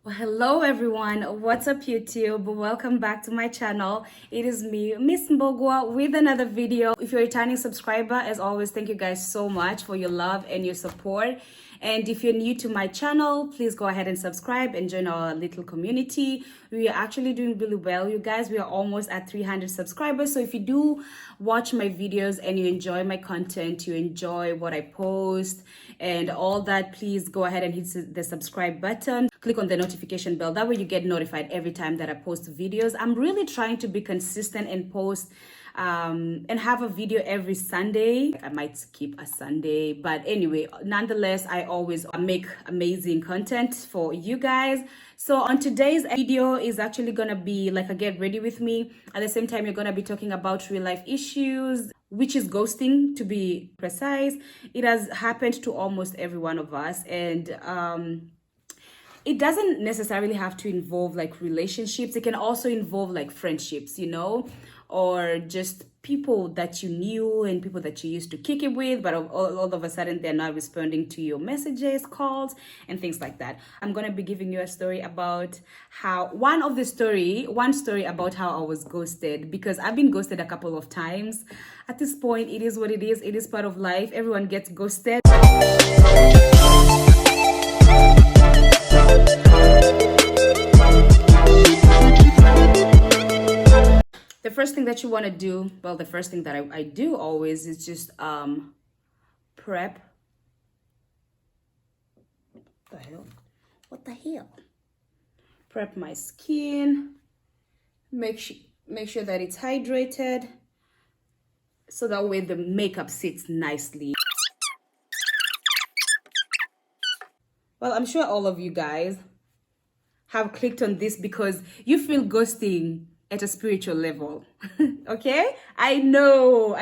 Well, hello everyone. What's up YouTube? Welcome back to my channel. It is me, Miss Mbogwa, with another video. If you're a returning subscriber, as always, thank you guys so much for your love and your support. And if you're new to my channel, please go ahead and subscribe and join our little community. We are actually doing really well, you guys. We are almost at 300 subscribers. So if you do watch my videos and you enjoy my content, you enjoy what I post and all that, please go ahead and hit the subscribe button. Click on the notification bell. That way you get notified every time that I post videos. I'm really trying to be consistent and post and have a video every Sunday. I might skip a Sunday, but anyway, nonetheless, I always make amazing content for you guys. So on today's video is actually gonna be like a get ready with me. At the same time, you're gonna be talking about real life issues, which is ghosting, to be precise. It has happened to almost every one of us, and it doesn't necessarily have to involve like relationships. It can also involve like friendships, or just people that you knew and people that you used to kick it with, but all of a sudden they're not responding to your messages, calls, and things like that. I'm gonna be giving you a story about one story about how I was ghosted, because I've been ghosted a couple of times. At this point, it is what it is. It is part of life. Everyone gets ghosted. The first thing that you want to do, well, the first thing that I do always is just prep. What the hell? Prep my skin. Make sure that it's hydrated, so that way the makeup sits nicely. Well, I'm sure all of you guys have clicked on this because you feel ghosting at a spiritual level. Okay, I know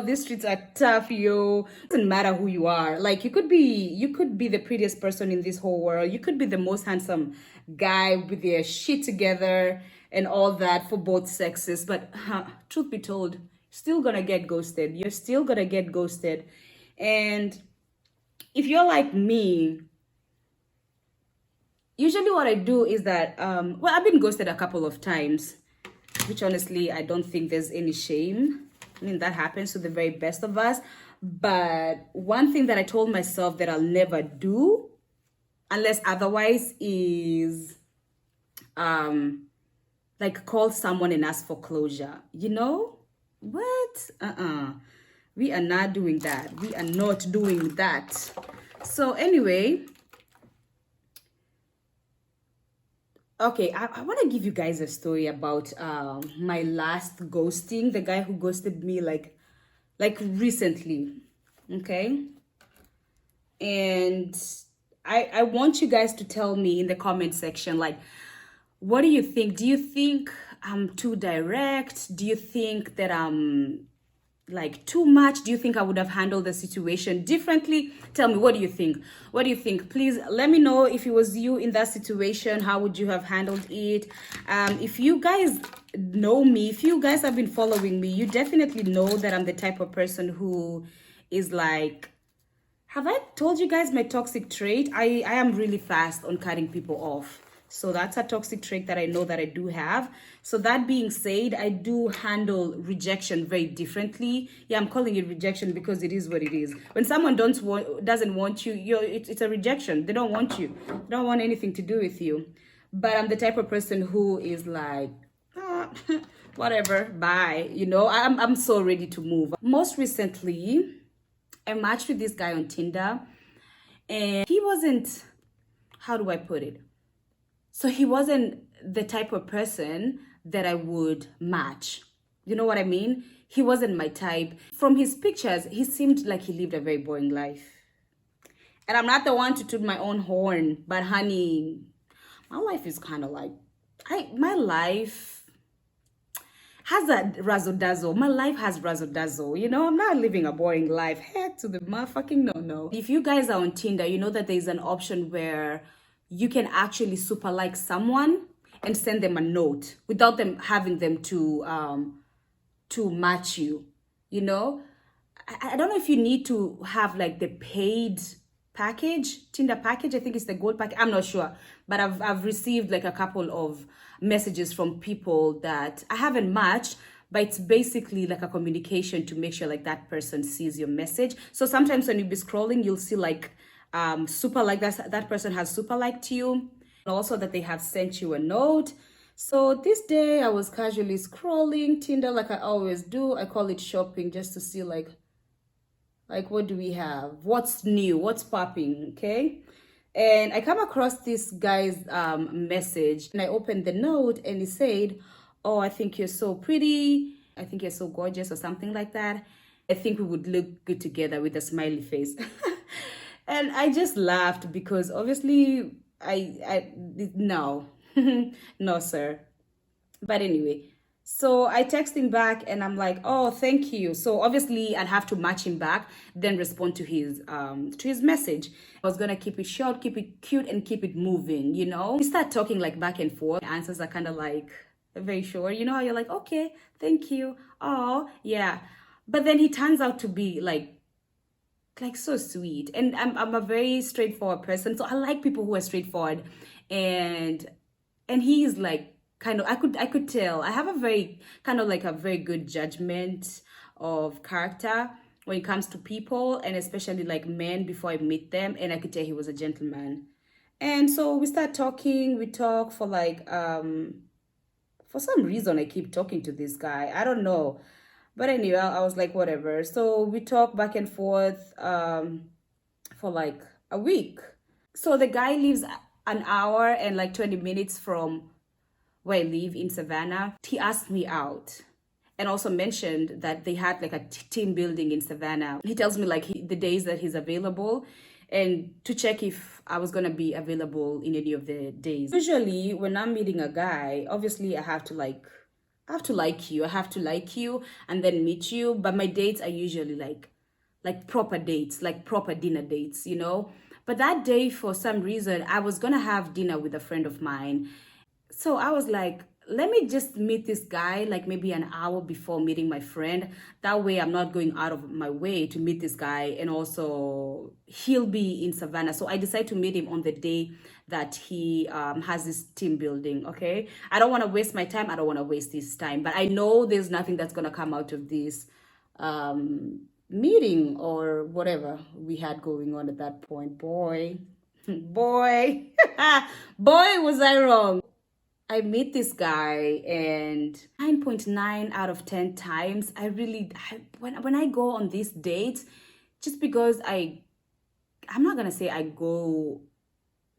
these streets are tough, yo. It doesn't matter who you are. Like, you could be the prettiest person in this whole world, you could be the most handsome guy with their shit together and all that for both sexes, but truth be told, still gonna get ghosted. You're still gonna get ghosted. And if you're like me, usually what I do is that well, I've been ghosted a couple of times, which honestly, I don't think there's any shame. I mean, that happens to the very best of us. But one thing that I told myself that I'll never do, unless otherwise, is like call someone and ask for closure. What? We are not doing that. We are not doing that. So anyway, okay, I want to give you guys a story about my last ghosting, the guy who ghosted me like recently, okay? And I want you guys to tell me in the comment section, like, what do you think? Do you think I'm too direct? Do you think that I'm like too much? Do you think I would have handled the situation differently? Tell me, what do you think? Please let me know. If it was you in that situation, how would you have handled it? If you guys know me, if you guys have been following me, you definitely know that I'm the type of person who is like, have I told you guys my toxic trait? I am really fast on cutting people off. So that's a toxic trait that I know that I do have. So that being said, I do handle rejection very differently. Yeah, I'm calling it rejection because it is what it is. When someone doesn't want you, it's a rejection. They don't want you. They don't want anything to do with you. But I'm the type of person who is like, whatever, bye. I'm so ready to move. Most recently, I matched with this guy on Tinder, and he wasn't, how do I put it? So he wasn't the type of person that I would match. You know what I mean? He wasn't my type. From his pictures, he seemed like he lived a very boring life. And I'm not the one to toot my own horn, but honey, my life is kind of like, my life has a razzle dazzle. My life has razzle dazzle. I'm not living a boring life. Heck to the motherfucking no. If you guys are on Tinder, you know that there's an option where you can actually super like someone and send them a note without them having them to match you. I don't know if you need to have like the paid package, Tinder package. I think it's the gold package. I'm not sure, but I've received like a couple of messages from people that I haven't matched, but it's basically like a communication to make sure like that person sees your message. So sometimes when you be scrolling, you'll see like super like that person has super liked you, and also that they have sent you a note. So this day I was casually scrolling Tinder like I always do. I call it shopping just to see like what do we have, what's new, what's popping, okay? And I come across this guy's message, and I opened the note, and he said, oh, I think you're so pretty, I think you're so gorgeous, or something like that. I think we would look good together, with a smiley face. And I just laughed because obviously I no. No sir. But anyway, so I text him back, and I'm like, oh, thank you. So obviously I'd have to match him back, then respond to his message. I was gonna keep it short, keep it cute, and keep it moving, you know? We start talking like back and forth. The answers are kind of like very short. You know how you're like, okay, thank you. Oh, yeah. But then he turns out to be like so sweet. And I'm a very straightforward person. So I like people who are straightforward. And he's like kind of, I could tell I have a very kind of like a very good judgment of character when it comes to people, and especially like men, before I meet them. And I could tell he was a gentleman. And so we start talking. We talk for like for some reason I keep talking to this guy. I don't know. But anyway, I was like, whatever. So we talk back and forth for like a week. So the guy lives an hour and like 20 minutes from where I live in Savannah. He asked me out, and also mentioned that they had like a team building in Savannah. He tells me like the days that he's available, and to check if I was gonna be available in any of the days. Usually when I'm meeting a guy, obviously I have to like you. I have to like you and then meet you. But my dates are usually like proper dates, like proper dinner dates, you know? But that day, for some reason, I was gonna have dinner with a friend of mine. So I was like, let me just meet this guy like maybe an hour before meeting my friend. That way I'm not going out of my way to meet this guy, and also he'll be in Savannah. So I decided to meet him on the day that he has this team building, okay? I don't want to waste my time. I don't want to waste his time. But I know there's nothing that's going to come out of this meeting or whatever we had going on at that point. Boy, boy, boy, was I wrong. I meet this guy, and 9.9 out of 10 times, when I go on these dates, just because I'm not gonna say I go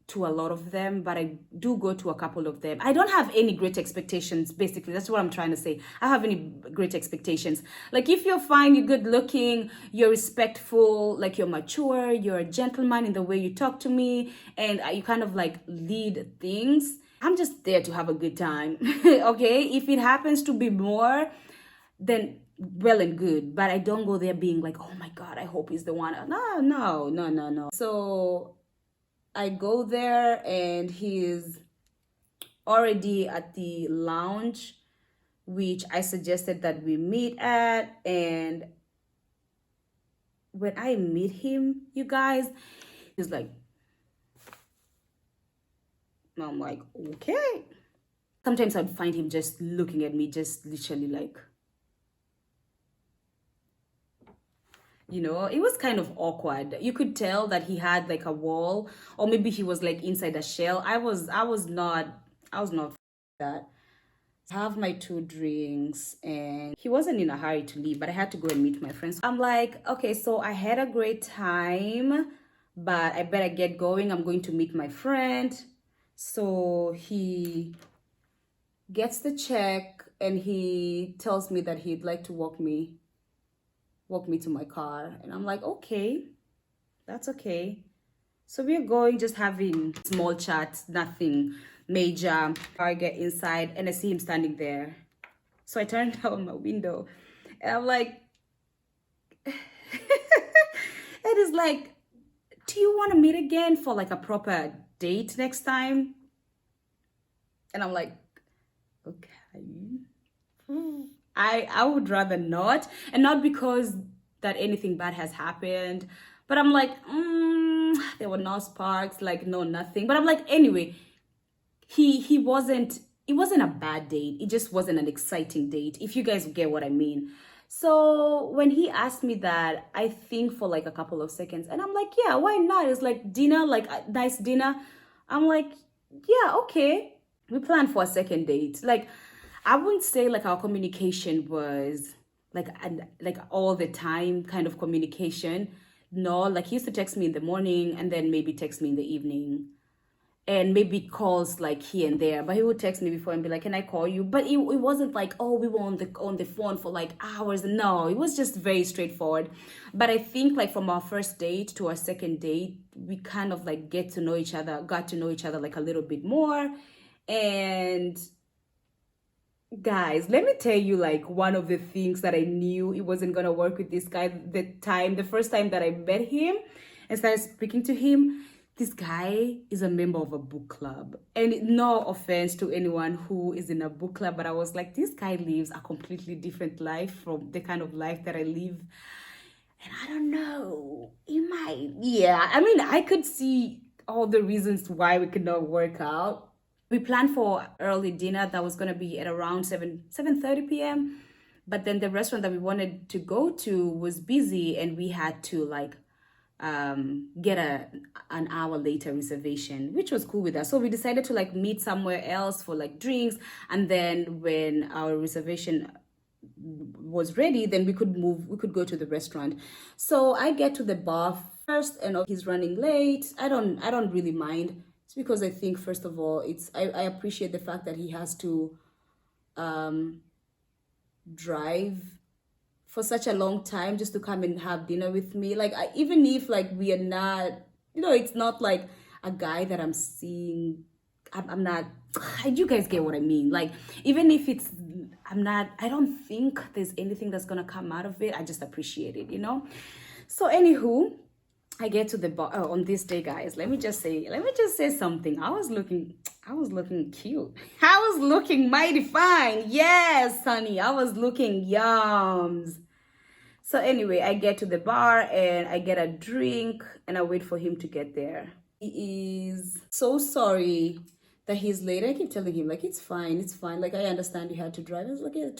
to a lot of them, but I do go to a couple of them. I don't have any great expectations, basically. That's what I'm trying to say. I don't have any great expectations. Like, if you're fine, you're good looking, you're respectful, like you're mature, you're a gentleman in the way you talk to me, and you kind of like lead things, I'm just there to have a good time. Okay? If it happens to be more, then well and good. But I don't go there being like, oh my God, I hope he's the one. No. So I go there, and he's already at the lounge, which I suggested that we meet at. And when I meet him, you guys, he's like, I'm like, okay. Sometimes I'd find him just looking at me, just literally like, you know, it was kind of awkward. You could tell that he had like a wall, or maybe he was like inside a shell. I was not that. I have my 2 drinks, and he wasn't in a hurry to leave, but I had to go and meet my friends. I'm like, okay, so I had a great time, but I better get going. I'm going to meet my friend. So he gets the check, and he tells me that he'd like to walk me to my car. And I'm like, okay, that's okay. So we're going, just having small chats, nothing major. I get inside, and I see him standing there. So I turn down my window, and I'm like, and it's like, do you want to meet again for like a proper date next time? And I'm like, okay. I would rather not, and not because that anything bad has happened, but I'm like, there were no sparks, like no nothing. But I'm like, anyway, he wasn't, it wasn't a bad date. It just wasn't an exciting date, if you guys get what I mean. So when he asked me that, I think for like a couple of seconds, and I'm like, yeah, why not? It's like dinner, like a nice dinner. I'm like, yeah, okay. We planned for a second date. Like, I wouldn't say like our communication was like all the time kind of communication. No, like he used to text me in the morning and then maybe text me in the evening, and maybe calls like here and there, but he would text me before and be like, can I call you? But it wasn't like, oh, we were on the phone for like hours. No, it was just very straightforward. But I think like from our first date to our second date, we kind of like got to know each other like a little bit more. And guys, let me tell you, like, one of the things that I knew it wasn't gonna work with this guy the first time that I met him and started speaking to him. This guy is a member of a book club. And no offense to anyone who is in a book club, but I was like, this guy lives a completely different life from the kind of life that I live. And I don't know, yeah. I mean, I could see all the reasons why we could not work out. We planned for early dinner that was going to be at around 7:30 p.m. But then the restaurant that we wanted to go to was busy, and we had to like get an hour later reservation, which was cool with us. So we decided to like meet somewhere else for like drinks, and then when our reservation was ready, then we could go to the restaurant. So I get to the bar first, and he's running late. I don't really mind. It's because I think, first of all, I appreciate the fact that he has to drive for such a long time just to come and have dinner with me. Like, even if like we are not, it's not like a guy that I'm seeing. I'm not. You guys get what I mean? Like, even if I'm not. I don't think there's anything that's gonna come out of it. I just appreciate it, So anywho, I get to the bar on this day, guys. Let me just say something. I was looking cute. I was looking mighty fine. Yes, honey, I was looking yums. So anyway, I get to the bar and I get a drink and I wait for him to get there. He is so sorry that he's late. I keep telling him, like, it's fine. Like, I understand you had to drive. I was like, yeah,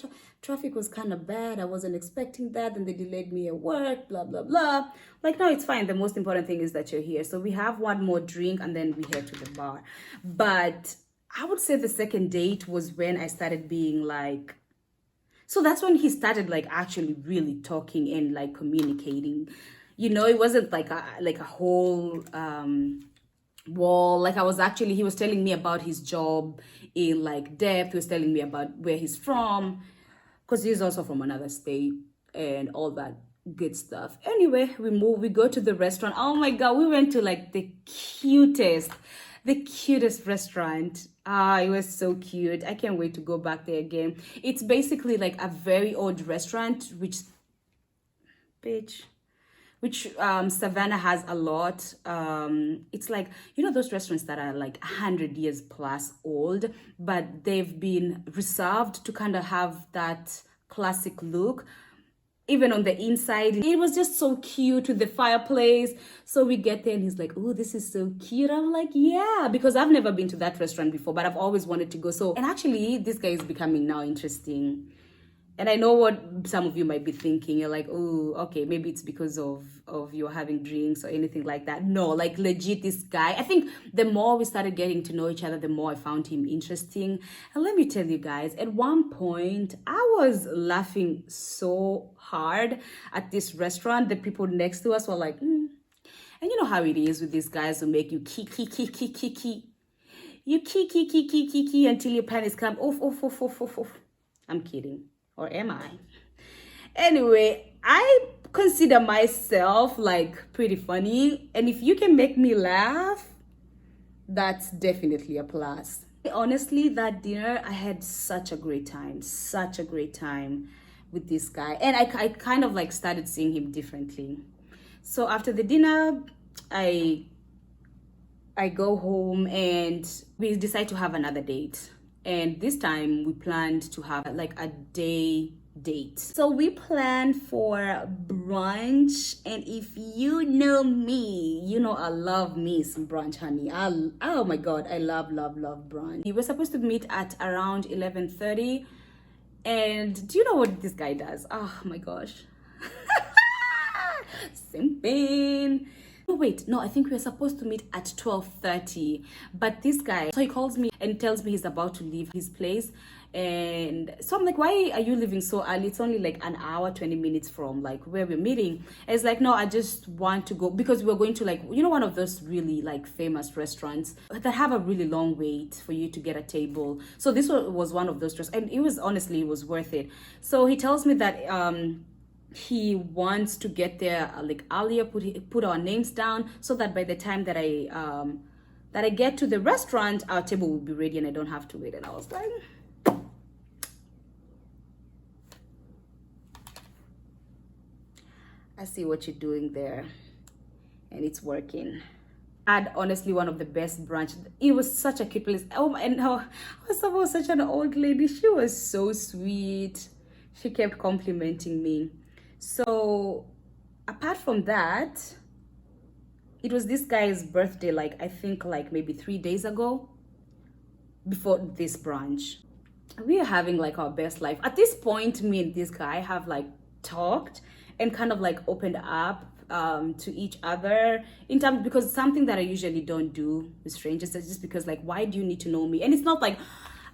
traffic was kind of bad. I wasn't expecting that. And they delayed me at work, blah, blah, blah. Like, no, it's fine. The most important thing is that you're here. So we have one more drink and then we head to the bar. But I would say the second date was when I started being like, so that's when he started like actually really talking and like communicating. It wasn't like a whole wall. Like, he was telling me about his job in like depth. He was telling me about where he's from, because he's also from another state and all that good stuff. Anyway, we go to the restaurant. Oh my god, we went to like the cutest restaurant. It was so cute. I can't wait to go back there again. It's basically like a very old restaurant, which Savannah has a lot. It's like, those restaurants that are like 100 years plus old, but they've been reserved to kind of have that classic look. Even on the inside, it was just so cute with the fireplace. So we get there and he's like, oh, this is so cute. I'm like, yeah, because I've never been to that restaurant before, but I've always wanted to go. And actually, this guy is becoming now interesting. And I know what some of you might be thinking. You're like, oh, okay, maybe it's because of you having drinks or anything like that. No, like, legit, this guy, I think the more we started getting to know each other, the more I found him interesting. And let me tell you guys, at one point, I was laughing so hard at this restaurant. The people next to us were like, And you know how it is with these guys who make you kiki. You kiki until your panties come off. I'm kidding. Or am I? Anyway, I consider myself like pretty funny. And if you can make me laugh, that's definitely a plus. Honestly, that dinner, I had such a great time with this guy. And I kind of like started seeing him differently. So after the dinner, I go home and we decide to have another date. And this time we planned to have like a day date. So we planned for brunch, and if you know me, you know I love me some brunch, honey. Oh my god, I love brunch. We were supposed to meet at around 11:30, and do you know what this guy does? Oh my gosh. Simping. Oh wait, no, I think we were supposed to meet at 12:30, but this guy, so he calls me and tells me he's about to leave his place. And so I'm like, why are you leaving so early? It's only like an hour 20 minutes from like where we're meeting. And it's like, no, I just want to go, because we're going to like, you know, one of those really like famous restaurants that have a really long wait for you to get a table. So this was one of those restaurants, and it was, honestly, it was worth it. So he tells me that he wants to get there like earlier, put our names down, so that by the time that I get to the restaurant, our table will be ready and I don't have to wait. And I was like, I see what you're doing there, and it's working. Had honestly one of the best brunch. It was such a cute place. Oh, and her husband was such an old lady. She was so sweet. She kept complimenting me. So apart from that, it was this guy's birthday, like I think like maybe 3 days ago, before this brunch. We are having like our best life. At this point, me and this guy have like talked and kind of like opened up to each other in terms, because something that I usually don't do with strangers is just because like, why do you need to know me? And it's not like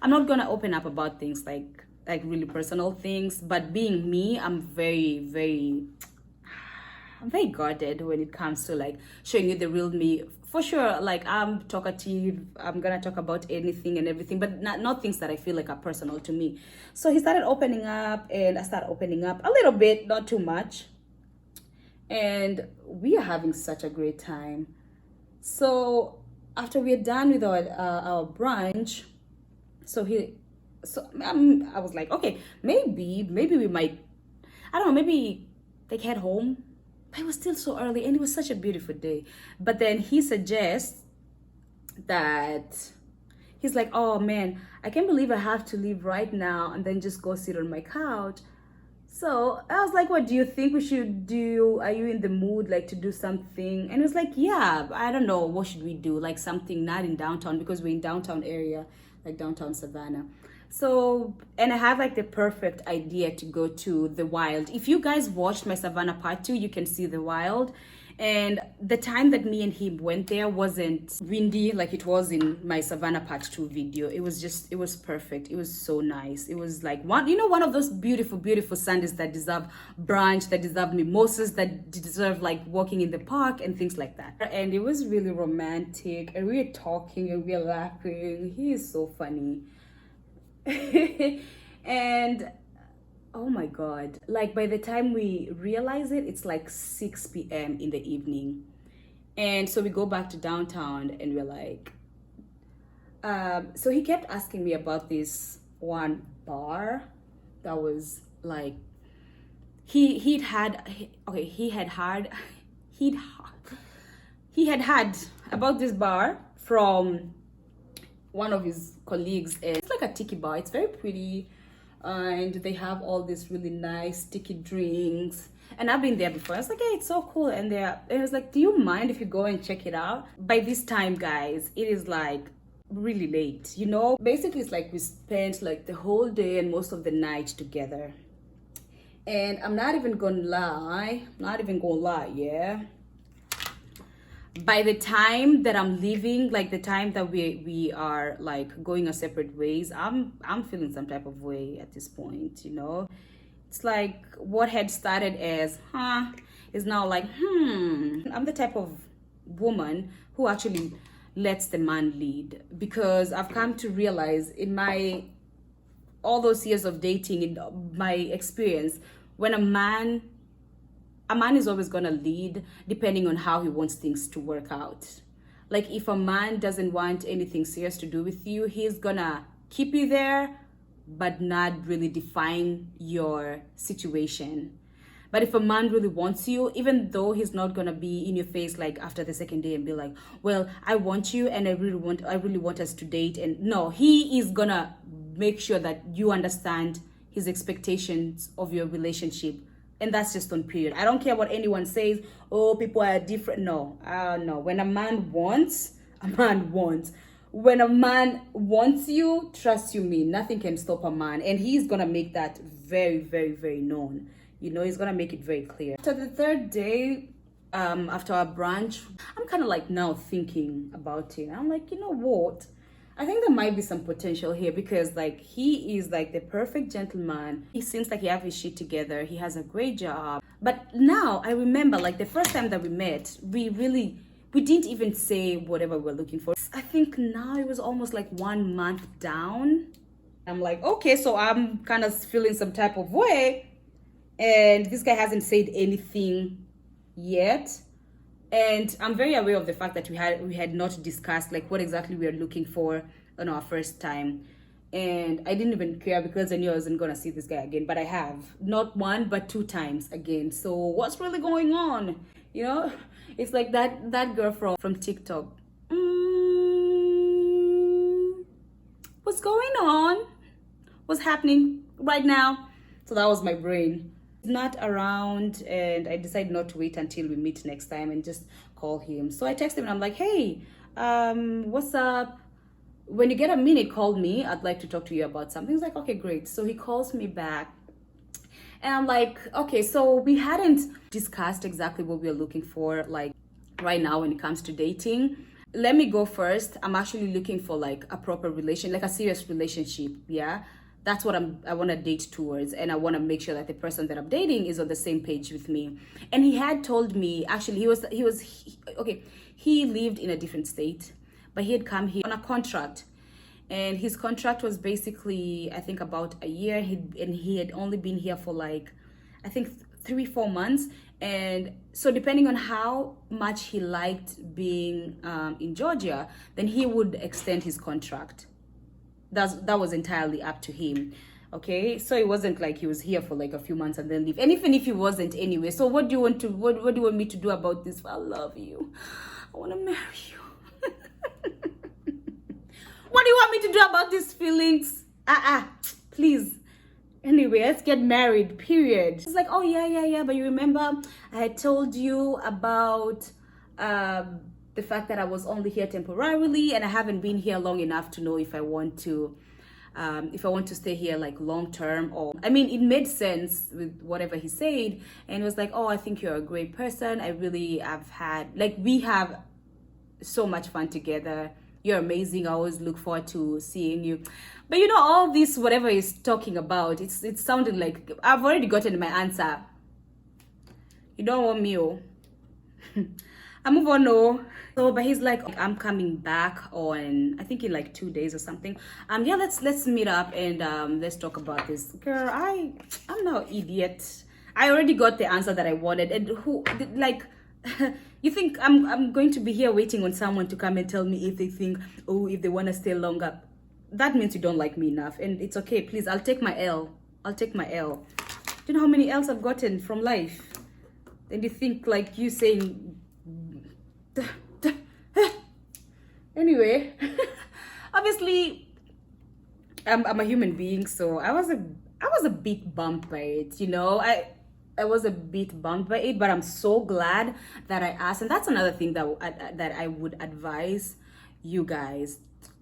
I'm not gonna open up about things like really personal things, but being me, I'm very guarded when it comes to like showing you the real me. For sure, like I'm talkative, I'm gonna talk about anything and everything, but not things that I feel like are personal to me. So he started opening up, and I started opening up a little bit, not too much, and we are having such a great time. So after we're done with our brunch, I was like, okay, maybe we might, I don't know, maybe they head home. But it was still so early, and it was such a beautiful day. But then he suggests that he's like, oh man, I can't believe I have to leave right now and then just go sit on my couch. So I was like, what do you think we should do? Are you in the mood like to do something? And it was like, yeah, I don't know, what should we do? Like something not in downtown, because we're in downtown area, like downtown Savannah. So, and I have like the perfect idea to go to the Wild. If you guys watched my Savannah part 2, you can see the Wild. And the time that me and him went there wasn't windy like it was in my Savannah part 2 video. It was perfect. It was so nice. It was like one of those beautiful Sundays that deserve brunch, that deserve mimosas, that deserve like walking in the park and things like that. And it was really romantic, and we were talking and we were laughing. He is so funny. And oh my god, like by the time we realize it, it's like 6 p.m. in the evening. And so we go back to downtown, and we're like, so he kept asking me about this one bar that was like, he had had about this bar from one of his colleagues. And it's like a tiki bar. It's very pretty, and they have all these really nice tiki drinks. And I've been there before. I was like, hey, it's so cool. And it was like, do you mind if you go and check it out? By this time, guys, it is like really late, you know? Basically, it's like we spent like the whole day and most of the night together. And I'm not even gonna lie, yeah. By the time that I'm leaving, like the time that we are like going our separate ways, I'm feeling some type of way at this point, you know? It's like what had started as is now like I'm the type of woman who actually lets the man lead, because I've come to realize in my all those years of dating, in my experience, when a man is always gonna lead depending on how he wants things to work out. Like if a man doesn't want anything serious to do with you, he's gonna keep you there but not really define your situation. But if a man really wants you, even though he's not gonna be in your face like after the second day and be like, well, I want you and I really want us to date, and no, he is gonna make sure that you understand his expectations of your relationship. And that's just on period. I don't care what anyone says. Oh, people are different. No, no. When a man wants, a man wants. When a man wants you, trust you me, nothing can stop a man. And he's gonna make that very, very, very known. You know, he's gonna make it very clear. After the third day, after our brunch, I'm kind of like now thinking about it. I'm like, you know what? I think there might be some potential here, because like he is like the perfect gentleman. He seems like he has his shit together. He has a great job. But now I remember, like, the first time that we met, we didn't even say whatever we're looking for. I think now it was almost like 1 month down. I'm like, okay, so I'm kind of feeling some type of way, and this guy hasn't said anything yet. And I'm very aware of the fact that we had not discussed like what exactly we are looking for on our first time. And I didn't even care, because I knew I wasn't gonna see this guy again. But I have, not 1 but 2 times again. So what's really going on? You know, it's like that girl from TikTok. What's going on? What's happening right now? So that was my brain. Not around, and I decided not to wait until we meet next time and just call him. So I texted him and I'm like, hey, what's up? When you get a minute, call me. I'd like to talk to you about something. He's like, okay, great. So he calls me back, and I'm like, okay, so we hadn't discussed exactly what we're looking for like right now when it comes to dating. Let me go first. I'm actually looking for like a proper relation, like a serious relationship. Yeah, that's what I want to date towards, and I want to make sure that the person that I'm dating is on the same page with me. And he had told me, actually, he lived in a different state, but he had come here on a contract, and his contract was basically, I think, about a year. He had only been here for like, I think, 3-4 months. And so depending on how much he liked being in Georgia, then he would extend his contract. That was entirely up to him. Okay, so it wasn't like he was here for like a few months and then leave. And even if he wasn't anyway, so what do you want me to do about this? I love you, I want to marry you. What do you want me to do about these feelings? Please. Anyway, let's get married, period. It's like, oh yeah, but you remember I had told you about the fact that I was only here temporarily, and I haven't been here long enough to know if I want to stay here like long term. Or, I mean, it made sense with whatever he said, and it was like, oh, I think you're a great person. We have so much fun together. You're amazing. I always look forward to seeing you. But you know, all this, whatever he's talking about, it's sounding like I've already gotten my answer. You don't want me, oh. I move on, no. So, but he's like, I'm coming back on, I think in like 2 days or something. Yeah, let's meet up and let's talk about this. Girl, I'm no idiot. I already got the answer that I wanted. And who, like, you think I'm going to be here waiting on someone to come and tell me if they want to stay longer? That means you don't like me enough, and it's okay. Please, I'll take my L. Do you know how many L's I've gotten from life? And you think like you saying, anyway. Obviously, I'm a human being, so I was a bit bummed by it. You know, I was a bit bummed by it, but I'm so glad that I asked. And that's another thing that I would advise you guys.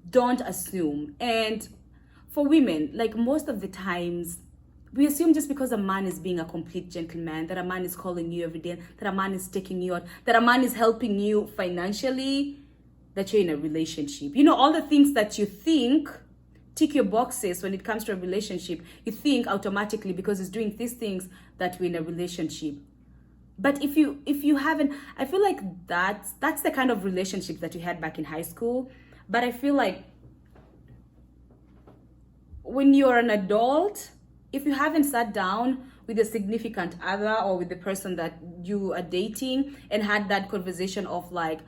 Don't assume. And for women, like most of the times, we assume just because a man is being a complete gentleman, that a man is calling you every day, that a man is taking you out, that a man is helping you financially, that you're in a relationship. You know, all the things that you think tick your boxes when it comes to a relationship, you think automatically because he's doing these things that we're in a relationship. But if you haven't, I feel like that's the kind of relationship that you had back in high school. But I feel like when you're an adult, if you haven't sat down with a significant other or with the person that you are dating and had that conversation of like,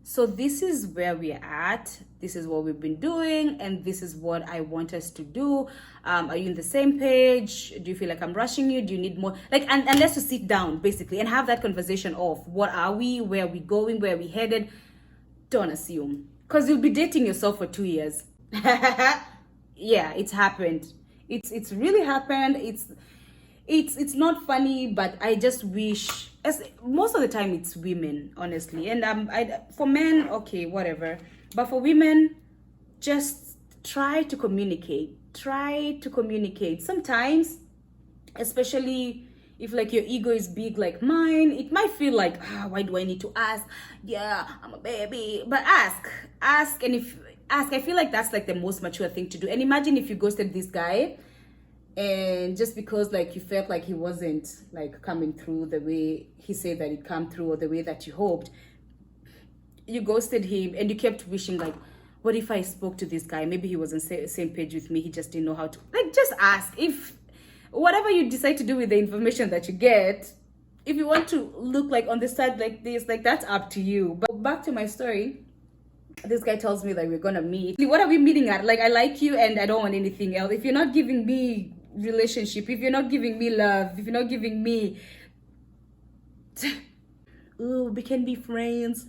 so this is where we're at, this is what we've been doing, and this is what I want us to do. Are you on the same page? Do you feel like I'm rushing you? Do you need more? Like, and let's just sit down basically and have that conversation of what are we, where are we going, where are we headed? Don't assume. Because you'll be dating yourself for 2 years. Yeah, it's happened. It's really happened. It's not funny, but I just wish, as most of the time it's women, honestly. And for men, okay, whatever. But for women, just try to communicate. Try to communicate. Sometimes, especially if like your ego is big like mine, it might feel like, why do I need to ask? Yeah, I'm a baby. But ask. And if ask, I feel like that's like the most mature thing to do. And imagine if you ghosted this guy, and just because like you felt like he wasn't like coming through the way he said that he'd come through, or the way that you hoped, you ghosted him, and you kept wishing like, what if I spoke to this guy? Maybe he was on same page with me, he just didn't know how to, like, just ask. If whatever you decide to do with the information that you get, if you want to look like on the side like this, like, that's up to you. But back to my story, this guy tells me that we're gonna meet. What are we meeting at? Like, I like you and I don't want anything else. If you're not giving me relationship, if you're not giving me love, if you're not giving me oh, we can be friends,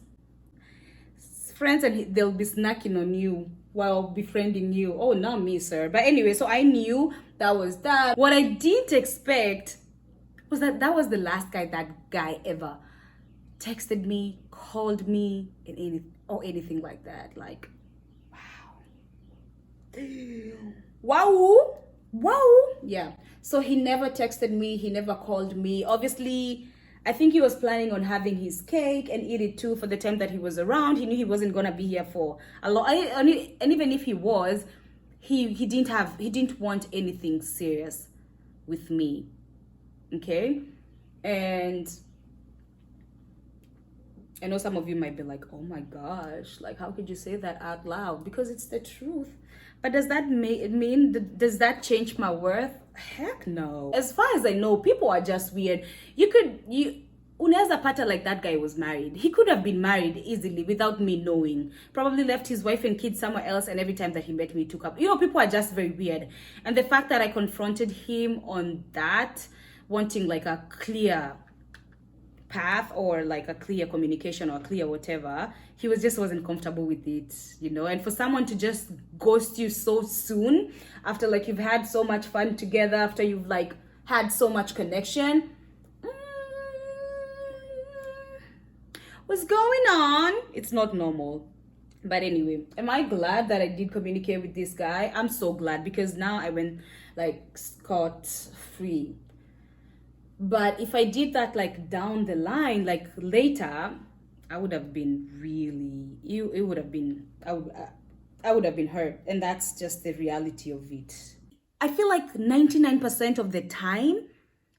and they'll be snacking on you while befriending you. Oh, not me, sir. But anyway, so I knew that was that. What I didn't expect was that that was the last guy that guy ever texted me, called me, and anything like that. Like, wow. Yeah, so he never texted me, he never called me. Obviously, I think he was planning on having his cake and eat it too for the time that he was around. He knew he wasn't gonna be here for a long, and even if he was, he didn't want anything serious with me. Okay. And I know some of you might be like, oh my gosh, like, how could you say that out loud? Because it's the truth. But does that does that change my worth? Heck no. As far as I know, people are just weird. Unaweza pata like that guy was married. He could have been married easily without me knowing. Probably left his wife and kids somewhere else, and every time that he met me, took up. You know, people are just very weird. And the fact that I confronted him on that, wanting like a clear path or like a clear communication or clear whatever, he wasn't comfortable with it, you know. And for someone to just ghost you so soon after like you've had so much fun together, after you've like had so much connection, what's going on? It's not normal. But anyway, am I glad that I did communicate with this guy? I'm so glad, because now I went like scot free. But if I did that like down the line, like later, I would have been it would have been, I would have been hurt. And that's just the reality of it. I feel like 99% of the time,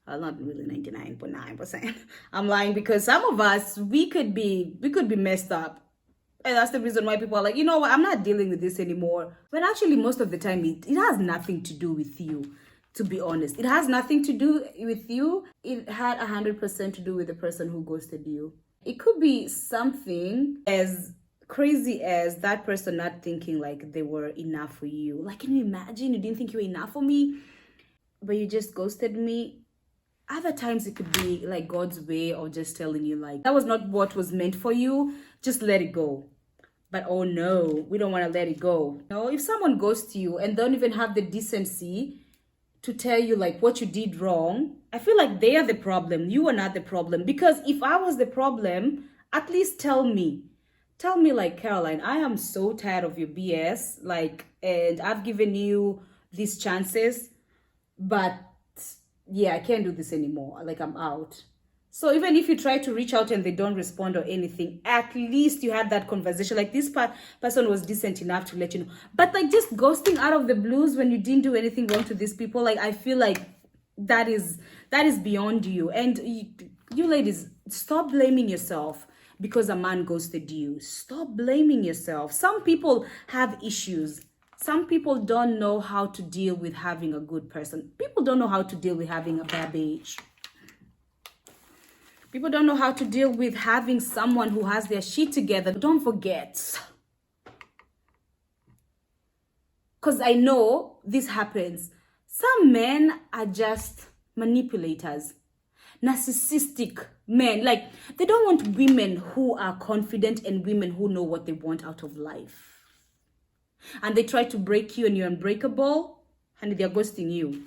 well, not really 99.9%. I'm lying, because some of us, we could be messed up. And that's the reason why people are like, you know what, I'm not dealing with this anymore. But actually, most of the time, it has nothing to do with you. To be honest, it has nothing to do with you. It had 100% to do with the person who ghosted you. It could be something as crazy as that person not thinking like they were enough for you. Like, can you imagine? You didn't think you were enough for me, but you just ghosted me. Other times it could be like God's way of just telling you like, that was not what was meant for you. Just let it go. But oh no, we don't want to let it go. No, if someone ghosts you and don't even have the decency to tell you like what you did wrong, I feel like they are the problem. You are not the problem. Because if I was the problem, at least tell me like, Caroline, I am so tired of your BS. Like, and I've given you these chances, but yeah, I can't do this anymore. Like, I'm out. So even if you try to reach out and they don't respond or anything, at least you had that conversation. Like, this person was decent enough to let you know. But like, just ghosting out of the blues when you didn't do anything wrong to these people, like, I feel like that is beyond you. And you ladies, stop blaming yourself because a man ghosted you. Stop blaming yourself. Some people have issues. Some people don't know how to deal with having a good person. People don't know how to deal with having a bad bitch. People don't know how to deal with having someone who has their shit together. Don't forget. Because I know this happens. Some men are just manipulators. Narcissistic men. Like, they don't want women who are confident and women who know what they want out of life. And they try to break you and you're unbreakable. and they're ghosting you.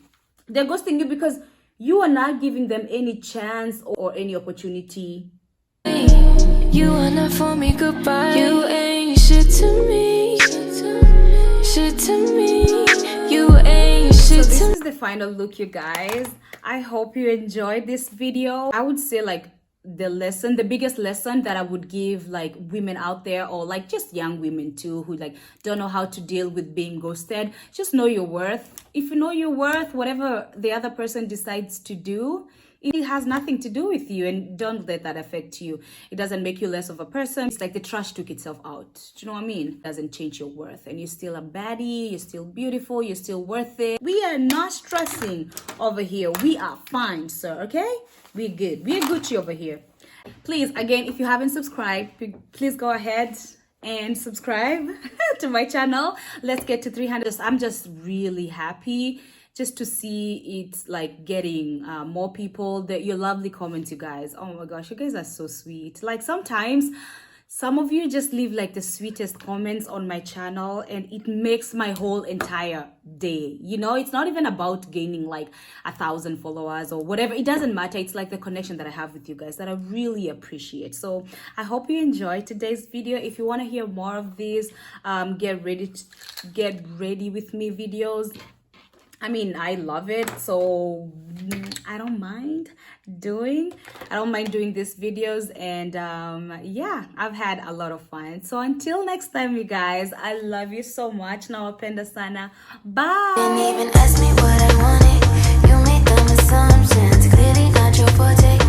They're ghosting you because you are not giving them any chance or any opportunity. You are not for me, goodbye. You ain't shit to me. Shit to me. You ain't shit to me. So this is the final look, you guys. I hope you enjoyed this video. I would say like the biggest lesson that I would give like women out there, or like just young women too, who like don't know how to deal with being ghosted. Just know your worth. If you know your worth, whatever the other person decides to do, it has nothing to do with you, and don't let that affect you. It doesn't make you less of a person. It's like the trash took itself out. Do you know what I mean? It doesn't change your worth, and you're still a baddie, you're still beautiful, you're still worth it. We are not stressing over here. We are fine, sir, okay? We're good. We're Gucci over here. Please, again, if you haven't subscribed, please go ahead and subscribe to my channel. Let's get to 300. I'm just really happy just to see it like getting more people. Your lovely comments, you guys. Oh my gosh, you guys are so sweet. Like sometimes some of you just leave like the sweetest comments on my channel, and it makes my whole entire day. You know, it's not even about gaining like 1,000 followers or whatever. It doesn't matter. It's like the connection that I have with you guys that I really appreciate. So I hope you enjoyed today's video. If you want to hear more of these get ready with me videos, I mean, I love it, so I don't mind doing these videos, and yeah, I've had a lot of fun. So until next time, you guys, I love you so much. Nawapenda sana. Bye. Didn't even ask me what I wanted. You made dumb assumptions, clearly not your forte.